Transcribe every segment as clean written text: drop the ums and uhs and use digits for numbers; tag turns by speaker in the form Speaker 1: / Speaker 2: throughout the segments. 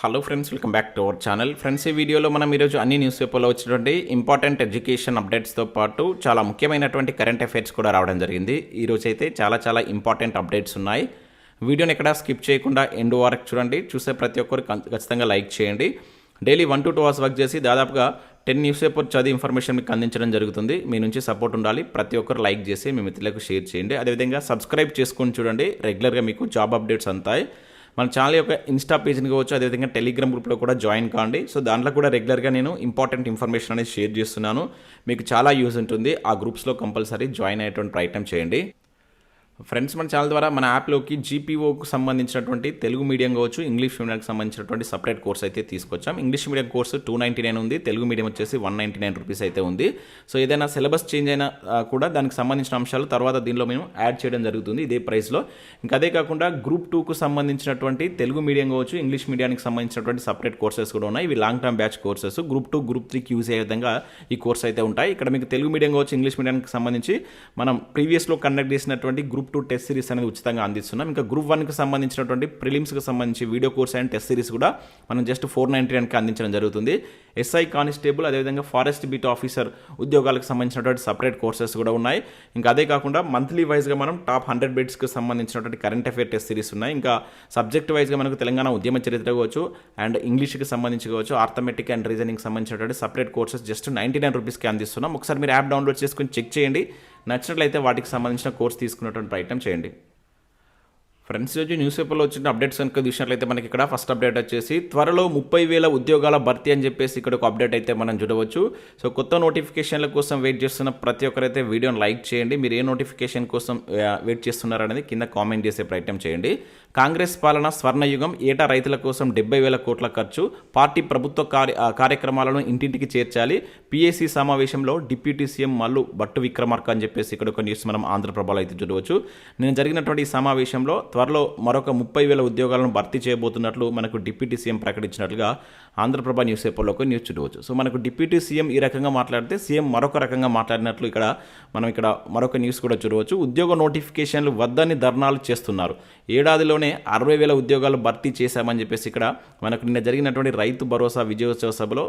Speaker 1: Hello friends, welcome back to our channel. Friends, ఈ వీడియోలో మనం ఈరోజు అన్ని న్యూస్ పేపర్లో వచ్చినటువంటి ఇంపార్టెంట్ ఎడ్యుకేషన్ అప్డేట్స్తో పాటు చాలా ముఖ్యమైనటువంటి కరెంట్ అఫైర్స్ కూడా రావడం జరిగింది. ఈరోజు అయితే చాలా ఇంపార్టెంట్ అప్డేట్స్ ఉన్నాయి. వీడియోని ఎక్కడ స్కిప్ చేయకుండా ఎండ్ వరకు చూడండి. చూసే ప్రతి ఒక్కరు ఖచ్చితంగా లైక్ చేయండి. డైలీ 1 to 2 hours వర్క్ చేసి దాదాపుగా 10 న్యూస్ పేపర్ చదివి ఇన్ఫర్మేషన్ మీకు అందించడం జరుగుతుంది. మీ నుంచి సపోర్ట్ ఉండాలి. ప్రతి ఒక్కరు లైక్ చేసి మీ మిత్రులకు షేర్ చేయండి. అదేవిధంగా సబ్స్క్రైబ్ చేసుకొని చూడండి. రెగ్యులర్గా మీకు జాబ్ అప్డేట్స్ అంతాయి. మన ఛానల్ యొక్క ఇన్స్టా పేజ్ని కావచ్చు, అదేవిధంగా టెలిగ్రామ్ గ్రూప్లో కూడా జాయిన్ కాండి. సో దాంట్లో కూడా రెగ్యులర్గా నేను ఇంపార్టెంట్ ఇన్ఫర్మేషన్ అనేది షేర్ చేస్తున్నాను. మీకు చాలా యూజ్ ఉంటుంది. ఆ గ్రూప్స్లో కంపల్సరీ జాయిన్ అయ్యేటువంటి ప్రయత్నం చేయండి. ఫ్రెండ్స్, మన ఛానల్ ద్వారా మన యాప్లోకి జీపీఓకు సంబంధించినటువంటి తెలుగు మీడియం కావచ్చు, ఇంగ్లీష్ మీడియంకి సంబంధించినటువంటి సపరేట్ కోర్స్ అయితే తీసుకొచ్చాం. ఇంగ్లీష్ మీడియం కోర్సు 299 ఉంది, తెలుగు మీడియం వచ్చేసి 199 రూపీస్ అయితే ఉంది. సో ఏదైనా సిలబస్ చేంజ్ అయినా కూడా దానికి సంబంధించిన అంశాలు తర్వాత దీనిలో మేము యాడ్ చేయడం జరుగుతుంది ఇదే ప్రైస్లో. ఇంకా అదే కాకుండా గ్రూప్ 2కు సంబంధించినటువంటి తెలుగు మీడియం కావచ్చు, ఇంగ్లీష్ మీడియానికి సంబంధించినటువంటి సపరేట్ కోర్సెస్ కూడా ఉన్నాయి. ఇవి long term batch courses. Group 2, group 3కి యూజ్ అయ్యే విధంగా ఈ కోర్స్ అయితే ఉంటాయి. ఇక్కడ మీకు తెలుగు మీడియం కావచ్చు, ఇంగ్లీష్ మీడియానికి సంబంధించి మనం ప్రీవియస్లో కండక్ట్ చేసినటువంటి గ్రూప్ 2 టెస్ట్ సిరీస్ అనేది ఉచితంగా అందిస్తున్నాం. ఇంకా గ్రూప్ 1కి సంబంధించినటువంటి ప్రిలిమ్స్కి సంబంధించి video course and test series కూడా మనం జస్ట్ 499కి అందించడం జరుగుతుంది. ఎస్ఐ కానిస్టేబుల్, అదేవిధంగా ఫారెస్ట్ బీట్ ఆఫీసర్ ఉద్యోగాలకు సంబంధించినటువంటి సపరేట్ కోర్సెస్ కూడా ఉన్నాయి. ఇంకా అదే కాకుండా మంత్లీ వైజ్గా మనం టాప్ 100 బిట్స్కి సంబంధించినటువంటి కరెంట్ అఫైర్ టెస్ట్ సిరీస్ ఉన్నాయి. ఇంకా సబ్జెక్ట్ వైజ్గా మనకు తెలంగాణ ఉద్యమ చరిత్ర కావచ్చు, అండ్ ఇంగ్లీష్కి సంబంధించి కావచ్చు, ఆర్థమెటిక్ అండ్ రీజనింగ్ సంబంధించినటువంటి సపరేట్ కోర్సెస్ జస్ట్ 99 రూపీస్కి అందిస్తున్నాం. ఒకసారి మీరు యాప్ డౌన్లోడ్ చేసుకుని చెక్ చేయండి. నచ్చినట్లయితే వాటికి సంబంధించిన కోర్స్ తీసుకున్నటువంటి ప్రయత్నం చేయండి. ఫ్రెండ్స్, రోజు న్యూస్ పేపర్లో వచ్చిన అప్డేట్స్ కనుక చూసినట్లయితే మనకి ఇక్కడ ఫస్ట్ అప్డేట్ వచ్చేసి త్వరలో 30,000 ఉద్యోగాల భర్తీ అని చెప్పేసి ఇక్కడ ఒక అప్డేట్ అయితే మనం చూడవచ్చు. సో కొత్త నోటిఫికేషన్ల కోసం వెయిట్ చేస్తున్న ప్రతి ఒక్కరైతే వీడియోని లైక్ చేయండి. మీరు ఏ నోటిఫికేషన్ కోసం వెయిట్ చేస్తున్నారనేది కింద కామెంట్ చేసే ప్రయత్నం చేయండి. కాంగ్రెస్ పాలన స్వర్ణయుగం, ఏటా రైతుల కోసం 70,000 కోట్ల ఖర్చు, పార్టీ ప్రభుత్వ కార్యక్రమాలను ఇంటింటికి చేర్చాలి, పిఎస్సి సమావేశంలో డిప్యూటీ సీఎం మల్లు భట్టు విక్రమార్క అని చెప్పేసి ఇక్కడ ఒక న్యూస్ మనం ఆంధ్రప్రభలో అయితే చూడవచ్చు. నేను జరిగినటువంటి ఈ సమావేశంలో త్వరలో మరొక 30,000 ఉద్యోగాలను భర్తీ చేయబోతున్నట్లు మనకు డిప్యూటీ సీఎం ప్రకటించినట్లుగా ఆంధ్రప్రభ న్యూస్ పేపర్లో ఒక న్యూస్ చూడవచ్చు. సో మనకు డిప్యూటీ సీఎం ఈ రకంగా మాట్లాడితే సీఎం మరొక రకంగా మాట్లాడినట్లు మనం ఇక్కడ మరొక న్యూస్ కూడా చూడవచ్చు. ఉద్యోగ నోటిఫికేషన్లు వద్దని ధర్నాలు చేస్తున్నారు, ఏడాదిలోనే 60,000 ఉద్యోగాలు భర్తీ చేశామని చెప్పేసి ఇక్కడ మనకు నిన్న జరిగినటువంటి రైతు భరోసా విజయోత్సవ సభలో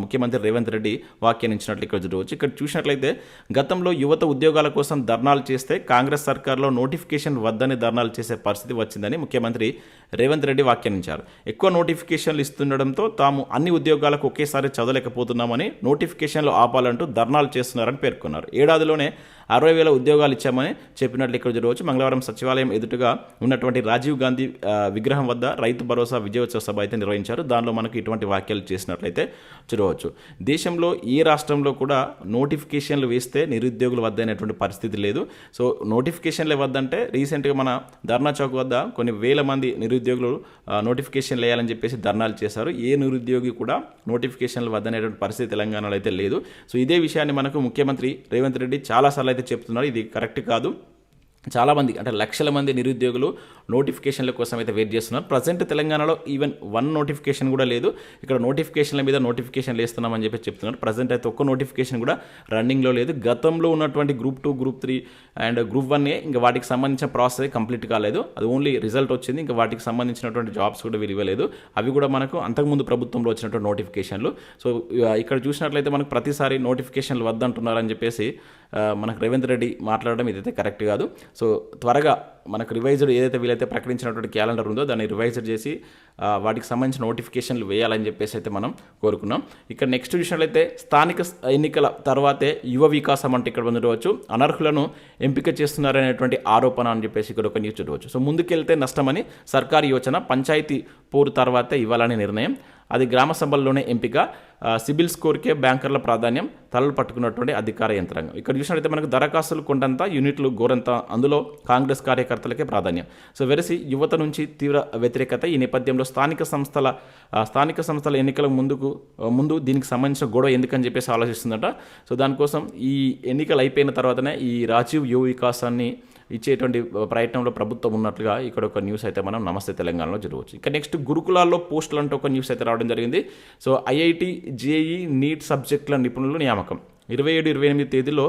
Speaker 1: ముఖ్యమంత్రి రేవంత్ రెడ్డి వ్యాఖ్యానించినట్లు ఇక్కడ చూడవచ్చు. ఇక్కడ చూసినట్లయితే గతంలో యువత ఉద్యోగాల కోసం ధర్నాలు చేస్తే కాంగ్రెస్ సర్కార్లో నోటిఫికేషన్ వద్దని ధర్నాలు చేసే పరిస్థితి వచ్చిందని ముఖ్యమంత్రి రేవంత్ రెడ్డి వ్యాఖ్యానించారు. ఎక్కువ నోటిఫికేషన్లు ఇస్తుండడంతో తాము అన్ని ఉద్యోగాలకు ఒకేసారి చదవలేకపోతున్నామని, నోటిఫికేషన్లు ఆపాలంటూ ధర్నాలు చేస్తున్నారని పేర్కొన్నారు. ఏడాదిలోనే 60,000 ఉద్యోగాలు ఇచ్చామని చెప్పినట్లు ఇక్కడ చూడవచ్చు. మంగళవారం సచివాలయం ఎదుటుగా ఉన్నటువంటి రాజీవ్ గాంధీ విగ్రహం వద్ద రైతు భరోసా విజయోత్సవ సభ అయితే నిర్వహించారు. దానిలో మనకు ఇటువంటి వ్యాఖ్యలు చేసినట్లయితే చూడవచ్చు. దేశంలో ఏ రాష్ట్రంలో కూడా నోటిఫికేషన్లు వేస్తే నిరుద్యోగులు వద్దనేటువంటి పరిస్థితి లేదు. సో నోటిఫికేషన్లు వద్దంటే రీసెంట్గా మన ధర్నా చౌక్ వద్ద కొన్ని వేల మంది నిరుద్యోగులు నోటిఫికేషన్లు వేయాలని చెప్పేసి ధర్నాలు చేశారు. ఏ నిరుద్యోగి కూడా నోటిఫికేషన్లు వద్దనేటువంటి పరిస్థితి తెలంగాణలో అయితే లేదు. సో ఇదే విషయాన్ని మనకు ముఖ్యమంత్రి రేవంత్ రెడ్డి చాలాసార్లు అయితే చెప్తున్నారు. ఇది కరెక్ట్ కాదు. చాలామంది అంటే లక్షల మంది నిరుద్యోగులు నోటిఫికేషన్ల కోసం అయితే వెయిట్ చేస్తున్నారు. ప్రజెంట్ తెలంగాణలో ఈవెన్ 1 నోటిఫికేషన్ కూడా లేదు. ఇక్కడ నోటిఫికేషన్ల మీద నోటిఫికేషన్లు వేస్తున్నామని చెప్పి చెప్తున్నారు. ప్రజెంట్ అయితే ఒక్క నోటిఫికేషన్ కూడా రన్నింగ్లో లేదు. గతంలో ఉన్నటువంటి గ్రూప్ 2, గ్రూప్ 3 అండ్ గ్రూప్ 1 ఇంకా వాటికి సంబంధించిన ప్రాసెస్ కంప్లీట్ కాలేదు. అది ఓన్లీ రిజల్ట్ వచ్చింది. ఇంకా వాటికి సంబంధించినటువంటి జాబ్స్ కూడా వీళ్ళు ఇవ్వలేదు. అవి కూడా మనకు అంతకుముందు ప్రభుత్వంలో వచ్చినటువంటి నోటిఫికేషన్లు. సో ఇక్కడ చూసినట్లయితే మనకు ప్రతిసారి నోటిఫికేషన్లు వద్దంటున్నారని చెప్పేసి మనకు రేవంత్ రెడ్డి మాట్లాడడం ఇదైతే కరెక్ట్ కాదు. సో త్వరగా మనకు రివైజ్డ్ ఏదైతే వీలైతే ప్రకటించినటువంటి క్యాలెండర్ ఉందో దాన్ని రివైజ్డ్ చేసి వాటికి సంబంధించిన నోటిఫికేషన్లు వేయాలని చెప్పేసి అయితే మనం కోరుకున్నాం. ఇక్కడ నెక్స్ట్ చూసినట్లయితే స్థానిక ఎన్నికల తర్వాతే యువ వికాసం అంటే ఇక్కడ చూడవచ్చు. అనర్హులను ఎంపిక చేస్తున్నారనేటువంటి ఆరోపణ అని చెప్పేసి ఇక్కడ ఒక న్యూస్ చూడవచ్చు. సో ముందుకెళ్తే నష్టమని సర్కారు యోచన, పంచాయతీ పోరు తర్వాతే ఇవ్వాలని నిర్ణయం, అది గ్రామ సభల్లోనే ఎంపిక, సిబిల్ స్కోర్కే బ్యాంకర్ల ప్రాధాన్యం, తలలు పట్టుకున్నటువంటి అధికార యంత్రాంగం. ఇక్కడ చూసినట్లయితే మనకు దరఖాస్తులు కొండంత, యూనిట్లు గోరంత, అందులో కాంగ్రెస్ కార్యకర్తలకే ప్రాధాన్యం. సో వెరసి యువత నుంచి తీవ్ర వ్యతిరేకత. ఈ నేపథ్యంలో స్థానిక సంస్థల ఎన్నికల ముందు దీనికి సంబంధించిన గొడవ ఎందుకని చెప్పేసి ఆలోచిస్తుందట. సో దానికోసం ఈ ఎన్నికలు అయిపోయిన తర్వాతనే ఈ రాజీవ్ యువ వికాసాన్ని ఇచ్చేటువంటి ప్రయత్నంలో ప్రభుత్వం ఉన్నట్లుగా ఇక్కడ ఒక న్యూస్ అయితే మనం నమస్తే తెలంగాణలో చూడవచ్చు. ఇక నెక్స్ట్ గురుకులాల్లో పోస్టులు అంటూ ఒక న్యూస్ అయితే రావడం జరిగింది. సో ఐఐటి, జేఈ, నీట్ సబ్జెక్టుల నిపుణుల నియామకం 27-28 తేదీలో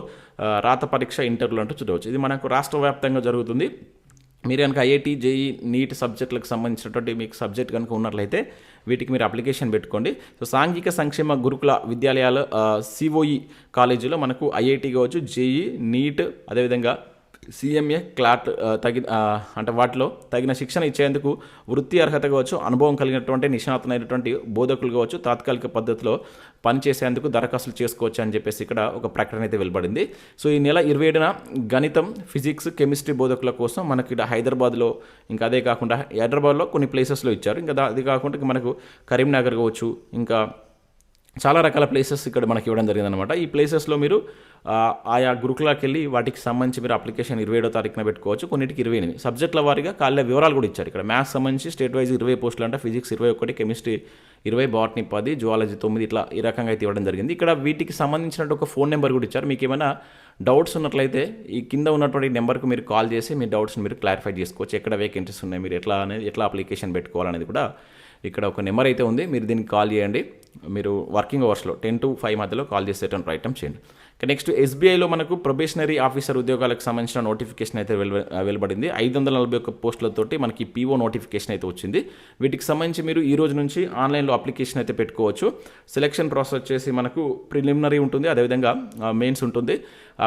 Speaker 1: రాత పరీక్ష ఇంటర్వ్యూలు అంటూ చూడవచ్చు. ఇది మనకు రాష్ట్ర వ్యాప్తంగా జరుగుతుంది. మీరు కనుక ఐఐటి, జేఈ, నీట్ సబ్జెక్టులకు సంబంధించినటువంటి మీకు సబ్జెక్ట్ కనుక ఉన్నట్లయితే వీటికి మీరు అప్లికేషన్ పెట్టుకోండి. సో సాంఘిక సంక్షేమ గురుకుల విద్యాలయాలు సిఓఈ కాలేజీలో మనకు ఐఐటి కావచ్చు, జేఈ, నీట్, అదేవిధంగా సిఎంఏ, క్లాట్ అంటే వాటిలో తగిన శిక్షణ ఇచ్చేందుకు వృత్తి అర్హత కావచ్చు, అనుభవం కలిగినటువంటి నిష్ణాతులైనటువంటి బోధకులు కావచ్చు తాత్కాలిక పద్ధతిలో పనిచేసేందుకు దరఖాస్తులు చేసుకోవచ్చు అని చెప్పేసి ఇక్కడ ఒక ప్రకటన అయితే వెలువడింది. సో ఈ నెల 27న గణితం, ఫిజిక్స్, కెమిస్ట్రీ బోధకుల కోసం మనకి ఇక్కడ హైదరాబాద్లో, ఇంకా అదే కాకుండా హైదరాబాద్లో కొన్ని ప్లేసెస్లో ఇచ్చారు. ఇంకా అది కాకుండా మనకు కరీంనగర్ కావచ్చు, ఇంకా చాలా రకాల ప్లేసెస్ ఇక్కడ మనకి ఇవ్వడం జరిగిందనమాట. ఈ ప్లేసెస్లో మీరు ఆయా గురుకులకి వెళ్ళి వాటికి సంబంధించి మీరు అప్లికేషన్ 27వ తారీఖున పెట్టుకోవచ్చు. కొన్నిటికి 28 సబ్జెక్టుల వారీగా ఖాళీ వివరాలు కూడా ఇచ్చారు. ఇక్కడ మ్యాథ్స్ సంబంధించి స్టేట్ వైజ్ 20 పోస్టులు అంటే ఫిజిక్స్ 21, కెమిస్ట్రీ 20, బాటనీ 10, జువాలజీ 9 ఇట్లా ఈ రకంగా అయితే ఇవ్వడం జరిగింది. ఇక్కడ వీటికి సంబంధించినట్టు ఒక ఫోన్ నెంబర్ కూడా ఇచ్చారు. మీకు ఏమైనా డౌట్స్ ఉన్నట్లయితే ఈ కింద ఉన్నటువంటి నెంబర్కు మీరు కాల్ చేసి మీ డౌట్స్ని మీరు క్లారిఫై చేసుకోవచ్చు. ఎక్కడ వేకెన్సీస్ ఉన్నాయి, మీరు ఎట్లా అప్లికేషన్ పెట్టుకోవాలనేది కూడా ఇక్కడ ఒక నెంబర్ అయితే ఉంది. మీరు దీనికి కాల్ చేయండి. మీరు వర్కింగ్ అవర్స్లో 10 to 5 మధ్యలో కాల్ చేసేటువంటి ప్రయత్నం చేయండి. నెక్స్ట్ ఎస్బీఐలో మనకు ప్రొబేషనరీ ఆఫీసర్ ఉద్యోగాలకు సంబంధించిన నోటిఫికేషన్ అయితే వెలువడింది. 541 పోస్టులతోటి మనకి పీఓ నోటిఫికేషన్ అయితే వచ్చింది. వీటికి సంబంధించి మీరు ఈ రోజు నుంచి ఆన్లైన్లో అప్లికేషన్ అయితే పెట్టుకోవచ్చు. సెలక్షన్ ప్రాసెస్ వచ్చేసి మనకు ప్రిలిమినరీ ఉంటుంది, అదేవిధంగా మెయిన్స్ ఉంటుంది.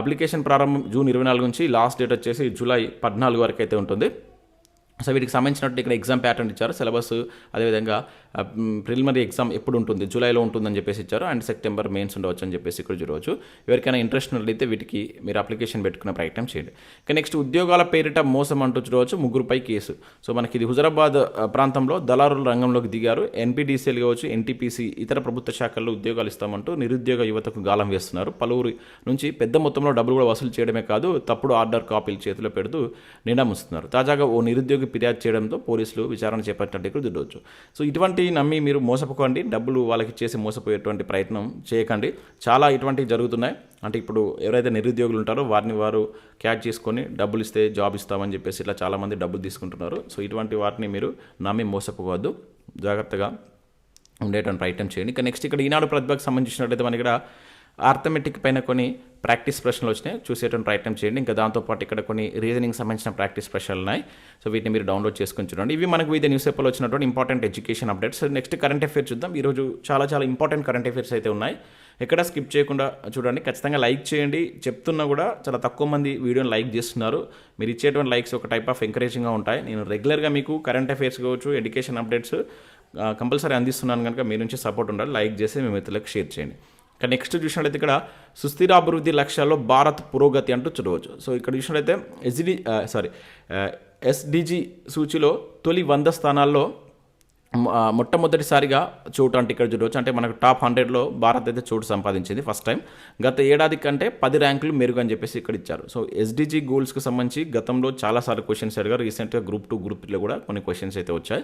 Speaker 1: అప్లికేషన్ ప్రారంభం జూన్ 24 నుంచి, లాస్ట్ డేట్ వచ్చేసి జూలై 14 వరకు అయితే ఉంటుంది. సో వీటికి సంబంధించినట్టు ఇక్కడ ఎగ్జామ్ ప్యాటర్న్ ఇచ్చారు. సిలబస్, అదేవిధంగా ప్రిలిమినరీ ఎగ్జామ్ ఎప్పుడు ఉంటుంది, జూలైలో ఉంటుందని చెప్పేసి ఇచ్చారు. అండ్ సెప్టెంబర్ మెయిన్స్ ఉండవచ్చు అని చెప్పేసి ఇక్కడ చూడవచ్చు. ఎవరికైనా ఇంట్రెస్ట్ ఉన్నట్లయితే వీటికి మీరు అప్లికేషన్ పెట్టుకునే ప్రయత్నం చేయండి. ఇక నెక్స్ట్ ఉద్యోగాల పేరిట మోసం అంటూ చూడవచ్చు, 3పై కేసు. సో మనకి ఇది హుజరాబాద్ ప్రాంతంలో దళారుల రంగంలోకి దిగారు. ఎన్పీడీసీఎల్ కావచ్చు, ఎన్టీపీసీ, ఇతర ప్రభుత్వ శాఖల్లో ఉద్యోగాలు ఇస్తామంటూ నిరుద్యోగ యువతకు గాలం వేస్తున్నారు. పలువురు నుంచి పెద్ద మొత్తంలో డబ్బులు కూడా వసూలు చేయడమే కాదు, తప్పుడు ఆర్డర్ కాపీలు చేతిలో పెడుతూ నిండాముస్తున్నారు. తాజాగా ఓ నిరుద్యోగి ఫిర్యాదు చేయడంతో పోలీసులు విచారణ చేపట్టినట్టు చూడవచ్చు. సో ఇటువంటి నమ్మి మీరు మోసపోకండి, డబ్బులు వాళ్ళకి ఇచ్చేసి మోసపోయేటువంటి ప్రయత్నం చేయకండి. చాలా ఇటువంటివి జరుగుతున్నాయి. అంటే ఇప్పుడు ఎవరైతే నిరుద్యోగులు ఉంటారో వారిని వారు క్యాచ్ చేసుకొని డబ్బులు ఇస్తే జాబ్ ఇస్తామని చెప్పేసి ఇట్లా చాలామంది డబ్బులు తీసుకుంటున్నారు. సో ఇటువంటి వాటిని మీరు నమ్మి మోసపోవద్దు, జాగ్రత్తగా ఉండేటువంటి ప్రయత్నం చేయండి. ఇక నెక్స్ట్ ఇక్కడ ఈనాడు ప్రతిభకు సంబంధించినట్లయితే మనకి ఇక్కడ ఆర్థమెటిక్ పైన కొన్ని ప్రాక్టీస్ ప్రశ్నలు వచ్చినాయి, చూసేటువంటి ప్రయత్నం చేయండి. ఇంకా దాంతోపాటు ఇక్కడ కొన్ని రీజనింగ్ సంబంధించిన ప్రాక్టీస్ ప్రశ్నలు ఉన్నాయి. సో వీటిని మీరు డౌన్లోడ్ చేసుకొని చూడండి. ఇవి మనకు వివిధ న్యూస్ పేపర్లో వచ్చినటువంటి important education updates. Next current affairs చూద్దాం. ఈరోజు చాలా ఇంపార్టెంట్ కరెంట్ అఫేర్స్ అయితే ఉన్నాయి. ఎక్కడ స్కిప్ చేయకుండా చూడండి. ఖచ్చితంగా లైక్ చేయండి. చెప్తున్నా కూడా చాలా తక్కువ మంది వీడియోని లైక్ చేస్తున్నారు. మీరు ఇచ్చేటువంటి లైక్స్ ఒక టైప్ ఆఫ్ ఎంకరేజింగ్గా ఉంటాయి. నేను రెగ్యులర్గా మీకు కరెంట్ అఫేర్స్ కావచ్చు, ఎడ్యుకేషన్ అప్డేట్స్ కంపల్సరీ అందిస్తున్నాను కనుక మీ నుంచి సపోర్ట్ ఉండాలి. లైక్ చేసి మీ మిత్రులకు షేర్ చేయండి. ఇక నెక్స్ట్ చూసినట్లయితే ఇక్కడ సుస్థిర అభివృద్ధి లక్ష్యాల్లో భారత్ పురోగతి అంటూ చూడవచ్చు. సో ఇక్కడ చూసినట్లయితే ఎస్డిజి సూచిలో తొలి 100 స్థానాల్లో మొట్టమొదటిసారిగా చోటు అంటే ఇక్కడ చూడవచ్చు. అంటే మనకు టాప్ 100లో భారత్ అయితే చోటు సంపాదించింది ఫస్ట్ టైం. గత ఏడాది కంటే 10 ర్యాంకులు మెరుగు అని చెప్పేసి ఇక్కడ ఇచ్చారు. సో ఎస్డిజి గోల్స్కి సంబంధించి గతంలో చాలాసార్లు క్వశ్చన్స్ అడిగారు. రీసెంట్గా గ్రూప్ 2, గ్రూప్ 3లో కూడా కొన్ని క్వశ్చన్స్ అయితే వచ్చాయి.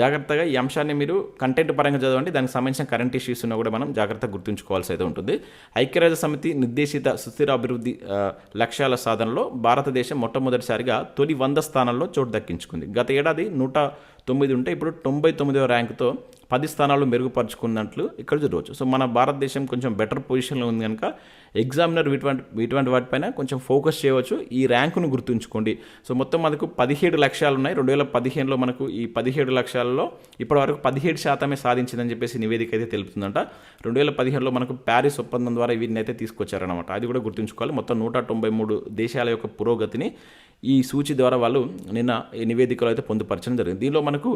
Speaker 1: జాగ్రత్తగా ఈ అంశాన్ని మీరు కంటెంట్ పరంగా చదవండి. దానికి సంబంధించిన కరెంట్ ఇష్యూస్ ఉన్నా కూడా మనం జాగ్రత్తగా గుర్తుంచుకోవాల్సి అయితే ఉంటుంది. ఐక్యరాజ్య సమితి నిర్దేశిత సుస్థిర అభివృద్ధి లక్ష్యాల సాధనలో భారతదేశం మొట్టమొదటిసారిగా తొలి 100 స్థానాల్లో చోటు దక్కించుకుంది. గత ఏడాది 109 ఉంటే ఇప్పుడు 99వ ర్యాంకుతో 10 స్థానాలు మెరుగుపరుచుకున్నట్లు ఇక్కడ చూడవచ్చు. సో మన భారతదేశం కొంచెం బెటర్ పొజిషన్లో ఉంది కనుక ఎగ్జామినర్ ఇటువంటి వాటిపైన కొంచెం ఫోకస్ చేయవచ్చు. ఈ ర్యాంకును గుర్తుంచుకోండి. సో మొత్తం మనకు 17 లక్ష్యాలు ఉన్నాయి. 2015లో మనకు ఈ 17 లక్ష్యాలలో ఇప్పటివరకు 17% సాధించిందని చెప్పేసి నివేదిక అయితే తెలుపుతుందంట. 2015లో మనకు ప్యారిస్ ఒప్పందం ద్వారా వీటిని అయితే తీసుకొచ్చారనమాట. అది కూడా గుర్తుంచుకోవాలి. మొత్తం 193 దేశాల యొక్క పురోగతిని ఈ సూచి ద్వారా వాళ్ళు నిన్న ఈ నివేదికలో అయితే పొందుపరచడం జరిగింది. దీనిలో మనకు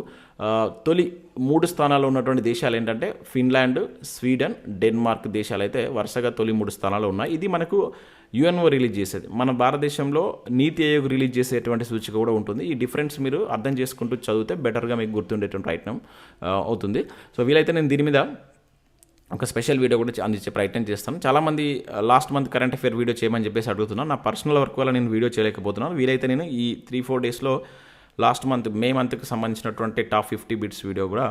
Speaker 1: తొలి 3 స్థానాల్లో ఉన్నటువంటి దేశాలు ఏంటంటే ఫిన్లాండ్, స్వీడన్, డెన్మార్క్ దేశాలు అయితే వరుసగా తొలి 3 స్థానాలు ఉన్నాయి. ఇది మనకు యుఎన్ఓ రిలీజ్ చేసేది. మన భారతదేశంలో నీతి ఆయోగ్ రిలీజ్ చేసేటువంటి సూచిక కూడా ఉంటుంది. ఈ డిఫరెన్స్ మీరు అర్థం చేసుకుంటూ చదివితే బెటర్గా మీకు గుర్తుండేటువంటి ప్రయత్నం అవుతుంది. సో వీలైతే నేను దీని మీద ఒక స్పెషల్ వీడియో కూడా అందించే ప్రయత్నం చేస్తాను. చాలామంది last month current affair video చేయమని చెప్పేసి అడుగుతున్నాను. నా పర్సనల్ వర్క్ వల్ల నేను వీడియో చేయలేకపోతున్నాను. వీలైతే నేను ఈ 3-4 డేస్లో లాస్ట్ మంత్ మే మంత్కి సంబంధించినటువంటి టాప్ 50 బిట్స్ వీడియో కూడా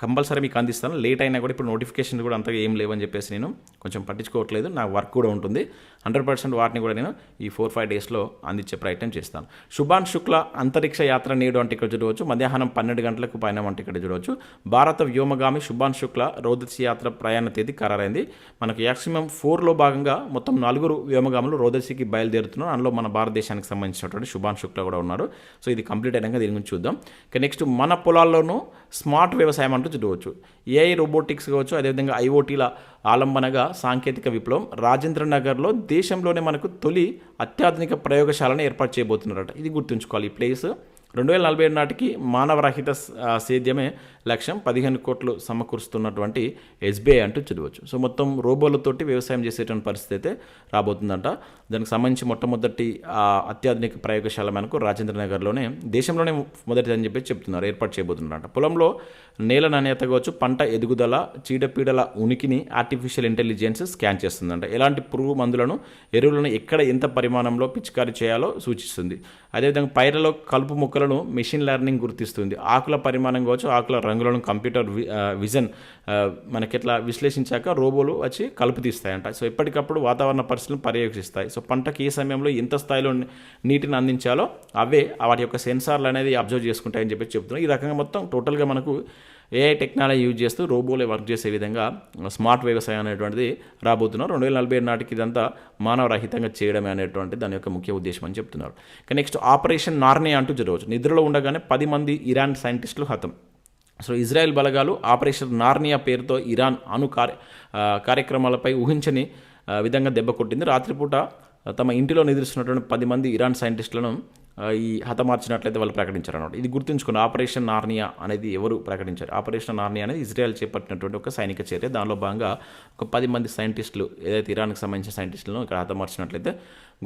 Speaker 1: కంపల్సరీ మీకు అందిస్తాను. లేట్ అయినా కూడా ఇప్పుడు నోటిఫికేషన్ కూడా అంతగా ఏం లేవని చెప్పేసి నేను కొంచెం పట్టించుకోవట్లేదు. నా వర్క్ కూడా ఉంటుంది. 100% వాటిని కూడా నేను ఈ 4-5 డేస్లో అందించే ప్రయత్నం చేస్తాను. శుభాన్ శుక్ల అంతరిక్ష యాత్ర నేడు అంటే ఇక్కడ చూడవచ్చు. మధ్యాహ్నం 12 గంటలకు పైన అంటే ఇక్కడ చూడవచ్చు. భారత వ్యోమగామి శుభాన్ శుక్ల రోదసి యాత్ర ప్రయాణ తేదీ ఖరారైంది. మనకు యాక్సిమం 4లో భాగంగా మొత్తం 4 వ్యోమగాములు రోదసికి బయలుదేరుతున్నారు. అందులో మన భారతదేశానికి సంబంధించినటువంటి శుభాన్ శుక్ల కూడా ఉన్నారు. సో ఇది కంప్లీట్ అయినాక దీని గురించి చూద్దాం. ఇక నెక్స్ట్ మన పొలాల్లోనూ స్మార్ట్ వ్యవసాయం అంటూ చూడవచ్చు. ఏఐ రోబోటిక్స్ కావచ్చు, అదేవిధంగా ఐఓటీల ఆలంబనగా సాంకేతిక విప్లవం. రాజేంద్ర నగర్లో దేశంలోనే మనకు తొలి అత్యాధునిక ప్రయోగశాలను ఏర్పాటు చేయబోతున్నారట. ఇది గుర్తుంచుకోవాలి. ఈ ప్లేస్ 2047 నాటికి మానవరహిత సేద్యమే లక్ష్యం. 15 కోట్లు సమకూరుస్తున్నటువంటి ఎస్బీఐ అంటూ చదవచ్చు. సో మొత్తం రోబోలతోటి వ్యవసాయం చేసేటువంటి పరిస్థితి అయితే రాబోతుందంట. దానికి సంబంధించి మొట్టమొదటి అత్యాధునిక ప్రయోగశాల మనకు రాజేంద్ర నగర్లోనే దేశంలోనే మొదటిది అని చెప్పి చెప్తున్నారు, ఏర్పాటు చేయబోతున్నారంట. పొలంలో నేల నాణ్యత కావచ్చు, పంట ఎదుగుదల, చీడపీడల ఉనికిని ఆర్టిఫిషియల్ ఇంటెలిజెన్స్ స్కాన్ చేస్తుందంట. ఎలాంటి పురుగు మందులను, ఎరువులను ఎక్కడ ఎంత పరిమాణంలో పిచికారీ చేయాలో సూచిస్తుంది. అదేవిధంగా పైర్లలో కలుపు మొక్కలను మెషిన్ లెర్నింగ్ గుర్తిస్తుంది. ఆకుల పరిమాణం కావచ్చు, ఆకుల రంగులను కంప్యూటర్ విజన్ మనకి విశ్లేషించాక రోబోలు వచ్చి కలుపు తీస్తాయంట. సో ఎప్పటికప్పుడు వాతావరణ పరిస్థితులను పర్యవేక్షిస్తాయి. సో పంటకి ఏ సమయంలో ఎంత స్థాయిలో నీటిని అందించాలో అవే వాటి యొక్క సెన్సార్లు అనేది అబ్జర్వ్ చేసుకుంటాయని చెప్పి చెప్తున్నాం. ఈ రకంగా మొత్తం టోటల్గా మనకు ఏఐ టెక్నాలజీ యూజ్ చేస్తూ రోబోలే వర్క్ చేసే విధంగా స్మార్ట్ వ్యవసాయం అనేటువంటిది రాబోతున్నారు. 2047 నాటికి ఇదంతా మానవరహితంగా చేయడమే అనేటువంటి దాని యొక్క ముఖ్య ఉద్దేశం అని చెప్తున్నారు. నెక్స్ట్ ఆపరేషన్ నార్నియా అంటూ జరగవచ్చు. నిద్రలో ఉండగానే 10 మంది ఇరాన్ సైంటిస్టులు హతం. సో ఇజ్రాయెల్ బలగాలు ఆపరేషన్ నార్నియా పేరుతో ఇరాన్ కార్యక్రమాలపై ఊహించని విధంగా దెబ్బ కొట్టింది. రాత్రిపూట తమ ఇంటిలో నిద్రిస్తున్నటువంటి 10 మంది ఇరాన్ సైంటిస్టులను ఈ హతమార్చినట్లయితే వాళ్ళు ప్రకటించారు అన్నమాట. ఇది గుర్తుంచుకుని ఆపరేషన్ నార్నియా అనేది ఎవరు ప్రకటించారు? ఆపరేషన్ నార్నియా అనేది ఇజ్రాయెల్ చేపట్టినటువంటి ఒక సైనిక చర్య. దానిలో భాగంగా ఒక 10 మంది సైంటిస్టులు, ఏదైతే ఇరాన్కి సంబంధించిన సైంటిస్టులను ఇక్కడ హతమార్చినట్లయితే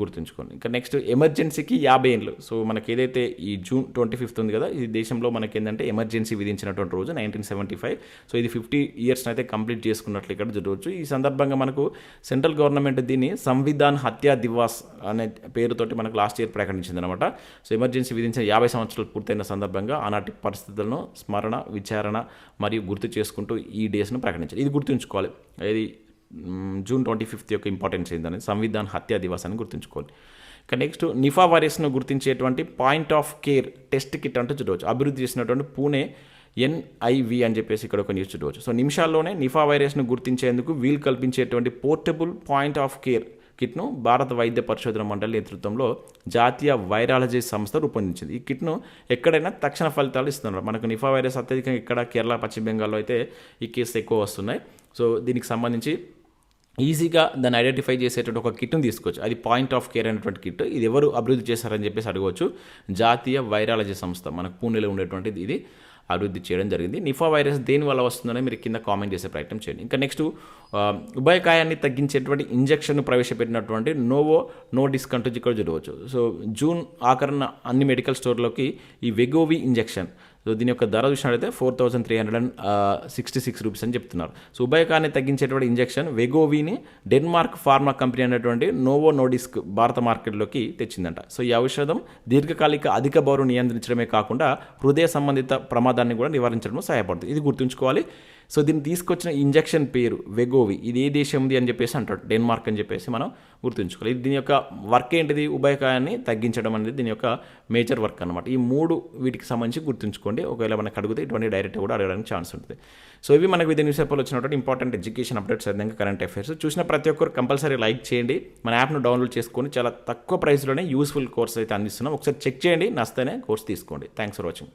Speaker 1: గుర్తుంచుకోండి. ఇంకా నెక్స్ట్ ఎమర్జెన్సీకి 50 ఏళ్ళు. సో మనకి ఏదైతే ఈ జూన్ 25 ఉంది కదా, ఇది దేశంలో మనకి ఏంటంటే ఎమర్జెన్సీ విధించినటువంటి రోజు 1975. సో ఇది 50 ఇయర్స్ అయితే కంప్లీట్ చేసుకున్నట్లు ఇక్కడ చూడవచ్చు. ఈ సందర్భంగా మనకు సెంట్రల్ గవర్నమెంట్ దీన్ని సంవిధాన్ హత్యా దివాస్ అనే పేరుతోటి మనకు లాస్ట్ ఇయర్ ప్రకటించింది అనమాట. సో ఎమర్జెన్సీ విధించిన 50 సంవత్సరాలు పూర్తయిన సందర్భంగా ఆనాటి పరిస్థితులను స్మరణ, విచారణ మరియు గుర్తు చేసుకుంటూ ఈ డేస్ను ప్రకటించారు. ఇది గుర్తుంచుకోవాలి. ఇది జూన్ 25 యొక్క ఇంపార్టెన్స్ ఏంటని సంవిధాన్ హత్యా దివాస్ అని గుర్తుంచుకోవాలి. ఇక నెక్స్ట్ నిఫా వైరస్ను గుర్తించేటువంటి point of care test kit అంటూ చూడవచ్చు. అభివృద్ధి చేసినటువంటి పూణే NIV అని చెప్పేసి ఇక్కడ ఒక న్యూస్ చూడవచ్చు. సో నిమిషాల్లోనే నిఫా వైరస్ను గుర్తించేందుకు వీలు కల్పించేటువంటి పోర్టబుల్ పాయింట్ ఆఫ్ కేర్ కిట్ను భారత వైద్య పరిశోధన మండలి నేతృత్వంలో జాతీయ వైరాలజీ సంస్థ రూపొందించింది. ఈ కిట్ను ఎక్కడైనా తక్షణ ఫలితాలు ఇస్తున్నారు. మనకు నిఫా వైరస్ అత్యధికంగా ఇక్కడ కేరళ, పశ్చిమ బెంగాల్లో అయితే ఈ కేసు ఎక్కువ వస్తున్నాయి. సో దీనికి సంబంధించి ఈజీగా దాన్ని ఐడెంటిఫై చేసేటువంటి ఒక కిట్ను తీసుకోవచ్చు. అది పాయింట్ ఆఫ్ కేర్ అనేటువంటి కిట్. ఇది ఎవరు అభివృద్ధి చేశారని చెప్పేసి అడగవచ్చు. జాతీయ వైరాలజీ సంస్థ మనకు పూణేలో ఉండేటువంటిది ఇది అభివృద్ధి చేయడం జరిగింది. నిఫా వైరస్ దేనివల్ల వస్తుందని మీరు కింద కామెంట్ చేసే ప్రయత్నం చేయండి. ఇంకా నెక్స్ట్ ఉభయకాయాన్ని తగ్గించేటువంటి ఇంజక్షన్ను ప్రవేశపెట్టినటువంటి నోవో నోడిస్క్ అంటూ ఇక్కడ చూడవచ్చు. సో జూన్ ఆఖరణ అన్ని మెడికల్ స్టోర్లోకి ఈ వెగోవి ఇంజెక్షన్, సో దీని యొక్క ధర చూసినట్లయితే 4,366 రూపీస్ అని చెప్తున్నారు. సో ఉభయకాన్ని తగ్గించేటువంటి ఇంజెక్షన్ వెగోవిని డెన్మార్క్ ఫార్మా కంపెనీ అనేటువంటి నోవో నోడిస్క్ భారత మార్కెట్లోకి తెచ్చిందంట. సో ఈ ఔషధం దీర్ఘకాలిక అధిక బరువు నియంత్రించడమే కాకుండా హృదయ సంబంధిత ప్రమాదాన్ని కూడా నివారించడంలో సహాయపడుతుంది. ఇది గుర్తుంచుకోవాలి. సో దీన్ని తీసుకొచ్చిన ఇంజెక్షన్ పేరు వెగోవి. ఇది ఏ దేశంది అని చెప్పేసి అంటాడు, డెన్మార్క్ అని చెప్పేసి మనం గుర్తుంచుకోవాలి. దీని యొక్క వర్క్ ఏంటిది? ఉభయకాయాన్ని తగ్గించడం అనేది దీని యొక్క మేజర్ వర్క్ అనమాట. ఈ 3 వీటికి సంబంధించి గుర్తుంచుకోండి. ఒకవేళ మనకు అడిగితే ఇటువంటి డైరెక్ట్ కూడా అడగడానికి ఛాన్స్ ఉంటుంది. సో ఇవి మనకు వివిధ న్యూస్ పేపర్లో వచ్చినటువంటి ఇంపార్టెంట్ ఎడ్యుకేషన్ అప్డేట్స్, అదేవిధంగా కరెంట్ అఫైర్స్. చూసిన ప్రతి ఒక్కరు కంపల్సరీ లైక్ చేయండి. మన యాప్ను డౌన్లోడ్ చేసుకొని చాలా తక్కువ ప్రైస్లోనే యూస్ఫుల్ కోర్స్ అయితే అందిస్తున్నాం. ఒకసారి చెక్ చేయండి, నచ్చితేనే కోర్స్ తీసుకోండి. Thanks for watching.